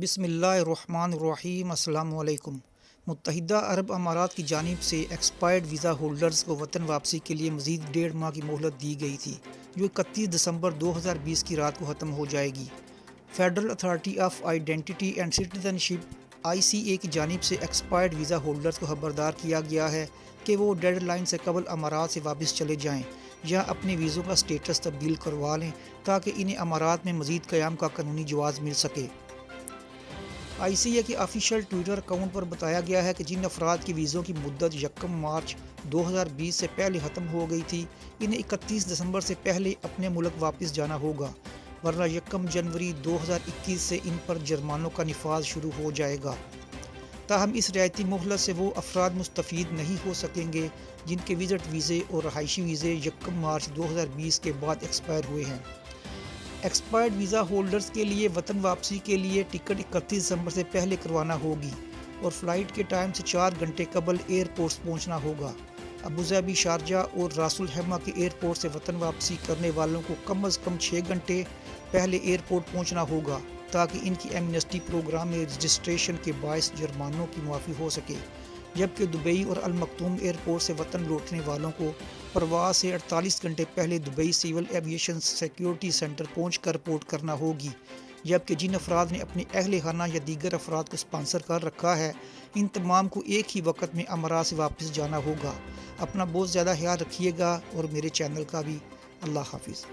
بسم اللہ الرحمن الرحیم۔ السلام علیکم۔ متحدہ عرب امارات کی جانب سے ایکسپائرڈ ویزا ہولڈرز کو وطن واپسی کے لیے مزید 1.5 ماہ کی مہلت دی گئی تھی، جو 31 دسمبر 2020 کی رات کو ختم ہو جائے گی۔ Federal authority of identity and citizen ship (ICA) کی جانب سے ایکسپائرڈ ویزا ہولڈرز کو خبردار کیا گیا ہے کہ وہ ڈیڈ لائن سے قبل امارات سے واپس چلے جائیں یا اپنے ویزوں کا سٹیٹس تبدیل کروا لیں تاکہ انہیں امارات میں مزید قیام کا قانونی جواز مل سکے۔ ICA کے آفیشیل ٹویٹر اکاؤنٹ پر بتایا گیا ہے کہ جن افراد کی ویزوں کی مدت 1 مارچ 2020 سے پہلے ختم ہو گئی تھی، انہیں 31 دسمبر سے پہلے اپنے ملک واپس جانا ہوگا، ورنہ 1 جنوری 2021 سے ان پر جرمانوں کا نفاذ شروع ہو جائے گا۔ تاہم اس رعایتی مہلت سے وہ افراد مستفید نہیں ہو سکیں گے جن کے وزٹ ویزے اور رہائشی ویزے 1 مارچ 2020 کے بعد ایکسپائر ہوئے ہیں۔ ایکسپائرڈ ویزا ہولڈرز کے لیے وطن واپسی کے لیے ٹکٹ 31 دسمبر سے پہلے کروانا ہوگی اور فلائٹ کے ٹائم سے 4 گھنٹے قبل ایئرپورٹس پہنچنا ہوگا۔ ابوظہبی، شارجہ اور راس الخیمہ کے ایئرپورٹ سے وطن واپسی کرنے والوں کو کم از کم 6 گھنٹے پہلے ایئرپورٹ پہنچنا ہوگا تاکہ ان کی ایمنسٹی پروگرام میں رجسٹریشن کے باعث جرمانوں کی معافی ہو سکے، جبکہ دبئی اور المکتوم ایئرپورٹ سے وطن لوٹنے والوں کو پرواز سے 48 گھنٹے پہلے Dubai civil aviation security centre پہنچ کر رپورٹ کرنا ہوگی، جبکہ جن افراد نے اپنے اہل خانہ یا دیگر افراد کو اسپانسر کر رکھا ہے، ان تمام کو ایک ہی وقت میں امارات سے واپس جانا ہوگا۔ اپنا بہت زیادہ خیال رکھیے گا اور میرے چینل کا بھی۔ اللہ حافظ۔